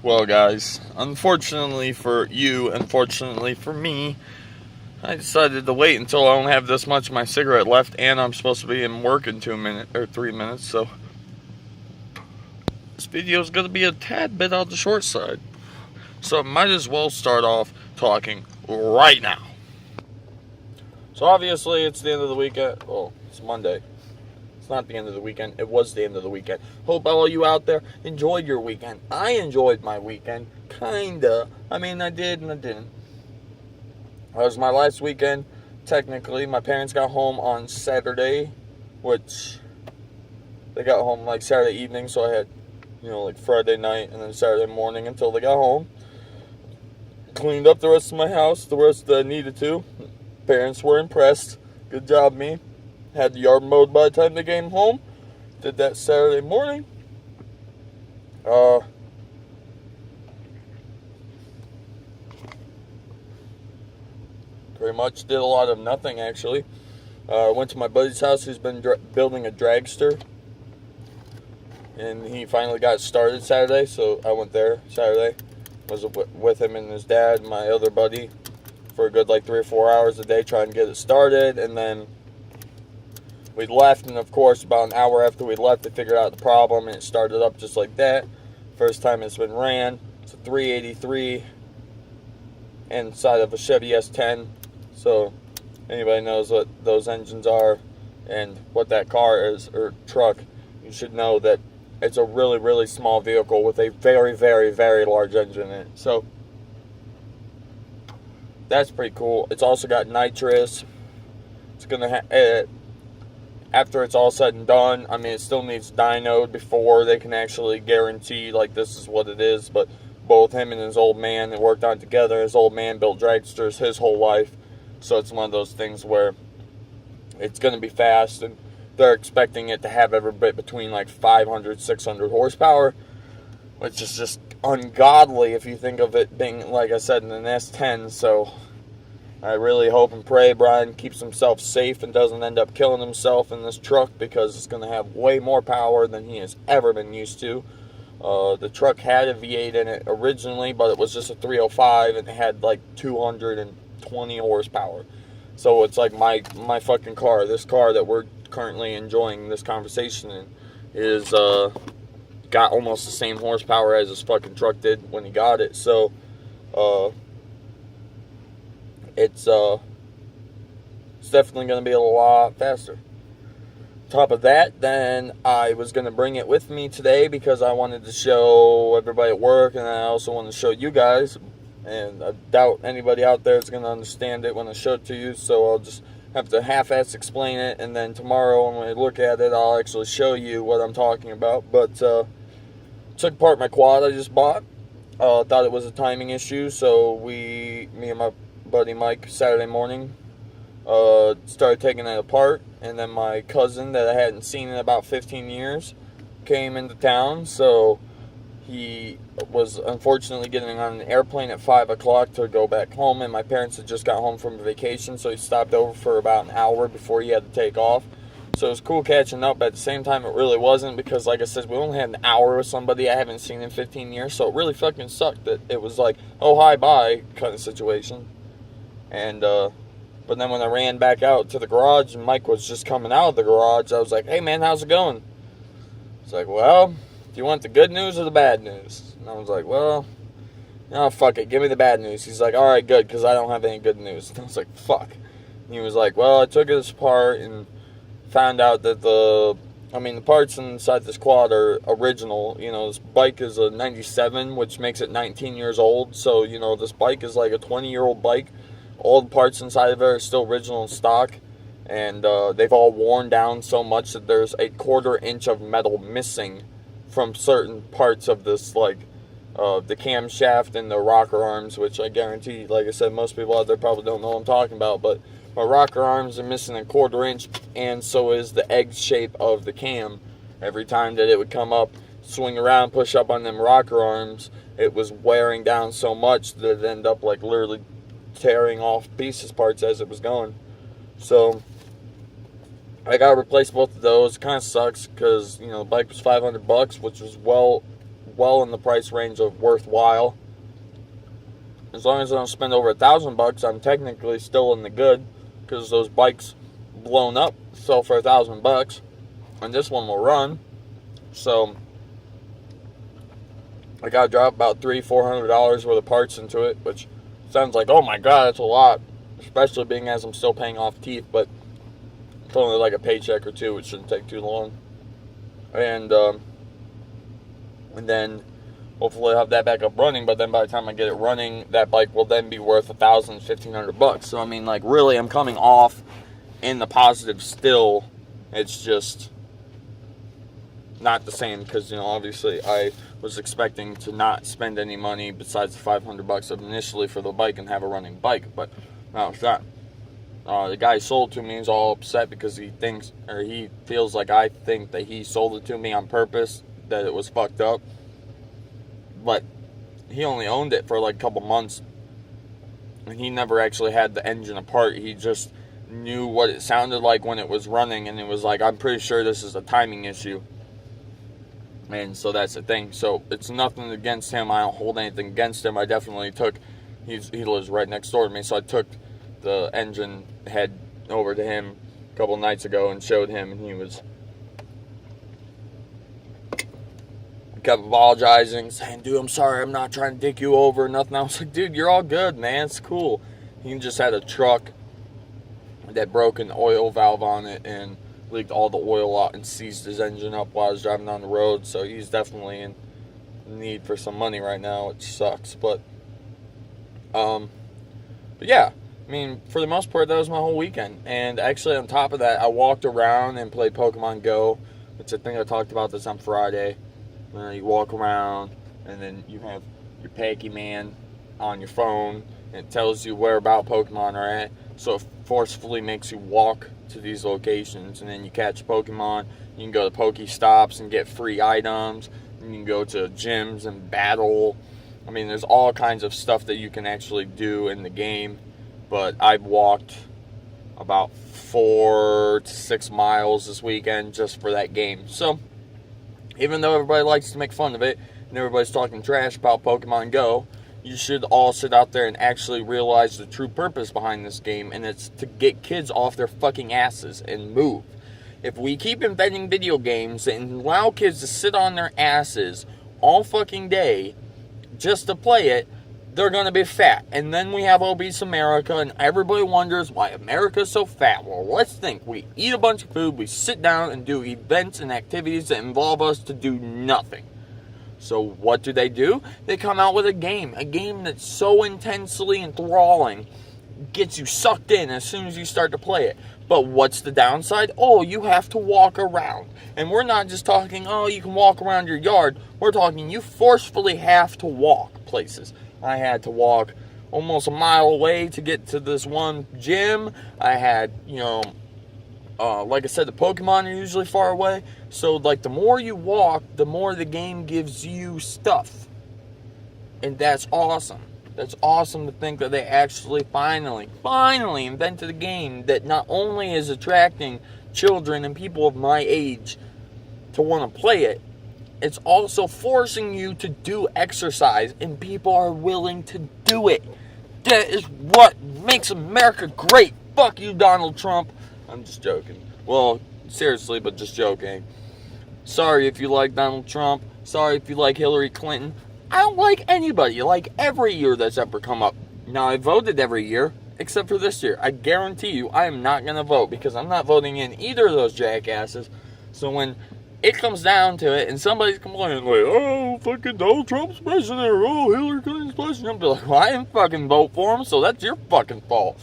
Well, guys, unfortunately for you, unfortunately for me, I decided to wait until I only have this much of my cigarette left, and I'm supposed to be in work in 2 minutes or 3 minutes. So this video is going to be a tad bit on the short side. So I might as well start off talking right now. So obviously it's the end of the weekend. Well, it's Monday. It's not the end of the weekend. It was the end of the weekend. Hope all you out there enjoyed your weekend. I enjoyed my weekend. Kinda. I mean, I did and I didn't. It was my last weekend, technically. My parents got home on Saturday, which they got home like Saturday evening, so I had, like Friday night and then Saturday morning until they got home. Cleaned up the rest of my house, the rest that I needed to. Parents were impressed. Good job, me. Had the yard mowed by the time they came home. Did that Saturday morning. Pretty much did a lot of nothing, actually. Went to my buddy's house who's been building a dragster. And he finally got started Saturday, so I went there Saturday. Was with him and his dad, my other buddy, for a good 3 or 4 hours a day trying to get it started. And then we left, and of course about an hour after we left they figured out the problem and it started up just like that. First time it's been ran. It's a 383 inside of a Chevy S10. So anybody knows what those engines are and what that car is, or truck, you should know that it's a really, really small vehicle with a very, very, very large engine in it. So that's pretty cool. It's also got nitrous. It's gonna after it's all said and done, I mean, it still needs dynoed before they can actually guarantee this is what it is. But both him and his old man, they worked on it together. His old man built dragsters his whole life, so it's one of those things where it's going to be fast, and they're expecting it to have every bit between 500, 600 horsepower, which is just ungodly if you think of it being, like I said, in an S10. So I really hope and pray Brian keeps himself safe and doesn't end up killing himself in this truck, because it's going to have way more power than he has ever been used to. The truck had a V8 in it originally, but it was just a 305 and it had 220 horsepower. So it's like my fucking car, this car that we're currently enjoying this conversation in, is got almost the same horsepower as his fucking truck did when he got it. So it's definitely going to be a lot faster. Top of that, then I was going to bring it with me today because I wanted to show everybody at work, and I also want to show you guys, and I doubt anybody out there is going to understand it when I show it to you, so I'll just have to half-ass explain it, and then tomorrow when we look at it I'll actually show you what I'm talking about. But took apart my quad I just bought. Thought it was a timing issue, so me and my buddy Mike, Saturday morning, started taking it apart. And then my cousin that I hadn't seen in about 15 years came into town, so he was unfortunately getting on an airplane at 5 o'clock to go back home, and my parents had just got home from vacation, so he stopped over for about an hour before he had to take off. So it was cool catching up, but at the same time it really wasn't, because like I said, we only had an hour with somebody I haven't seen in 15 years, so it really fucking sucked that it was oh hi bye kind of situation. And but then when I ran back out to the garage and Mike was just coming out of the garage, I was like, hey man, how's it going? He's like, well, do you want the good news or the bad news? And I was like, well, no, fuck it, give me the bad news. He's like, alright, good, because I don't have any good news. And I was like, fuck. And he was like, well, I took it apart and found out that the parts inside this quad are original. This bike is a 97, which makes it 19 years old. So, this bike is like a 20-year-old bike. All the parts inside of it are still original stock, and they've all worn down so much that there's a 1/4 inch of metal missing from certain parts of this, the camshaft and the rocker arms, which I guarantee, like I said, most people out there probably don't know what I'm talking about, but my rocker arms are missing a 1/4 inch, and so is the egg shape of the cam. Every time that it would come up, swing around, push up on them rocker arms, it was wearing down so much that it ended up literally tearing off parts as it was going. So I gotta replace both of those. It kind of sucks because the bike was $500, which was well well in the price range of worthwhile. As long as I don't spend over $1,000, I'm technically still in the good, because those bikes blown up sell for $1,000, and this one will run. So I gotta drop about $300-400 worth of parts into it, which sounds like, oh my god, that's a lot, especially being as I'm still paying off teeth, but it's only like a paycheck or two, which shouldn't take too long. And then hopefully I'll have that back up running, but then by the time I get it running, that bike will then be worth $1,000-1,500. So I mean, like, really, I'm coming off in the positive still. It's just not the same, because, you know, obviously I was expecting to not spend any money besides the $500 initially for the bike and have a running bike, but no, it's not. The guy sold to me is all upset because he thinks, or he feels like I think that he sold it to me on purpose, that it was fucked up. But he only owned it for like a couple months, and he never actually had the engine apart. He just knew what it sounded like when it was running, and it was like, I'm pretty sure this is a timing issue. And so that's the thing. So it's nothing against him. I don't hold anything against him. I definitely took, he lives right next door to me, so I took the engine head over to him a couple nights ago and showed him, and he kept apologizing, saying, dude, I'm sorry, I'm not trying to dick you over or nothing. I was like, dude, you're all good, man, it's cool. He just had a truck that broke an oil valve on it and leaked all the oil out and seized his engine up while I was driving down the road, so he's definitely in need for some money right now, which sucks. But yeah, I mean, for the most part, that was my whole weekend. And actually, on top of that, I walked around and played Pokemon Go, which I think I talked about this on Friday. You walk around, and then you have your Pokemon on your phone, and it tells you where about Pokemon are at. So it forcefully makes you walk to these locations, and then you catch Pokemon. You can go to Pokestops and get free items. You can go to gyms and battle. I mean, there's all kinds of stuff that you can actually do in the game. But I've walked about 4 to 6 miles this weekend just for that game. So even though everybody likes to make fun of it, and everybody's talking trash about Pokemon Go, you should all sit out there and actually realize the true purpose behind this game, and it's to get kids off their fucking asses and move. If we keep inventing video games and allow kids to sit on their asses all fucking day just to play it, they're going to be fat. And then we have obese America, and everybody wonders why America's so fat. Well, let's think. We eat a bunch of food, we sit down and do events and activities that involve us to do nothing. So what do? They come out with a game that's so intensely enthralling, gets you sucked in as soon as you start to play it. But what's the downside? Oh, you have to walk around. And we're not just talking, oh, you can walk around your yard. We're talking you forcefully have to walk places. I had to walk almost a mile away to get to this one gym. I had, like I said, the Pokemon are usually far away. So, like, the more you walk, the more the game gives you stuff. And that's awesome. That's awesome to think that they actually finally invented a game that not only is attracting children and people of my age to want to play it, it's also forcing you to do exercise, and people are willing to do it. That is what makes America great. Fuck you, Donald Trump. I'm just joking. Well, seriously, but just joking. Sorry if you like Donald Trump. Sorry if you like Hillary Clinton. I don't like anybody, like every year that's ever come up. Now, I voted every year, except for this year. I guarantee you, I am not going to vote, because I'm not voting in either of those jackasses. So when it comes down to it, and somebody's complaining, like, oh, fucking Donald Trump's president, or oh, Hillary Clinton's president, I'll be like, well, I didn't fucking vote for him, so that's your fucking fault.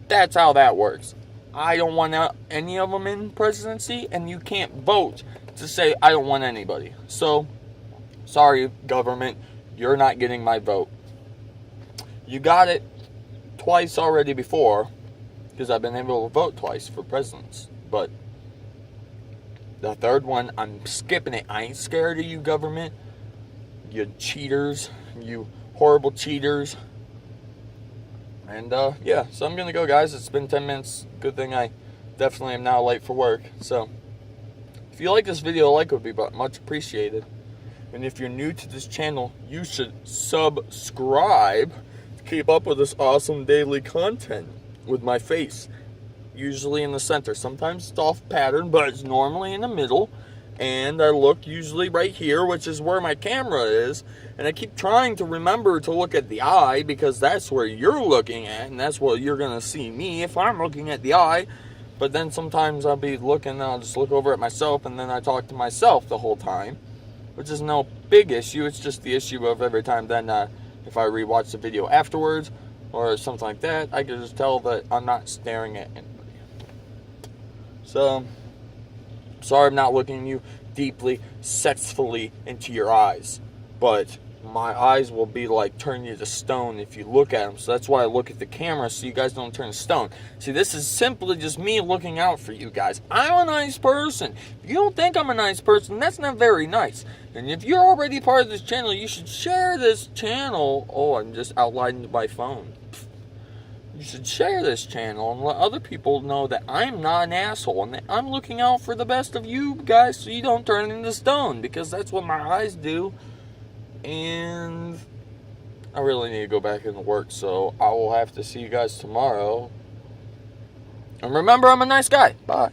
That's how that works. I don't want any of them in presidency, and you can't vote to say I don't want anybody. So, sorry, government, you're not getting my vote. You got it twice already before, because I've been able to vote twice for presidents. But the third one, I'm skipping it. I ain't scared of you, government. You cheaters. You horrible cheaters. And, yeah, so I'm going to go, guys. It's been 10 minutes. Good thing I definitely am now late for work. So, if you like this video, a like would be much appreciated. And if you're new to this channel, you should subscribe to keep up with this awesome daily content with my face. Usually in the center. Sometimes it's off pattern, but it's normally in the middle. And I look usually right here, which is where my camera is. And I keep trying to remember to look at the eye, because that's where you're looking at, and that's what you're going to see me if I'm looking at the eye. But then sometimes I'll be looking, and I'll just look over at myself, and then I talk to myself the whole time, which is no big issue. It's just the issue of every time then if I rewatch the video afterwards or something like that, I can just tell that I'm not staring at anybody. So, sorry I'm not looking you deeply, sexfully into your eyes, but my eyes will be like turn you to stone if you look at them. So that's why I look at the camera, so you guys don't turn to stone. See, this is simply just me looking out for you guys. I'm a nice person. If you don't think I'm a nice person, that's not very nice. And if you're already part of this channel, you should share this channel. Oh, I'm just outlining my phone. You should share this channel and let other people know that I'm not an asshole and that I'm looking out for the best of you guys, so you don't turn into stone, because that's what my eyes do. And I really need to go back into work, so I will have to see you guys tomorrow. And remember, I'm a nice guy. Bye.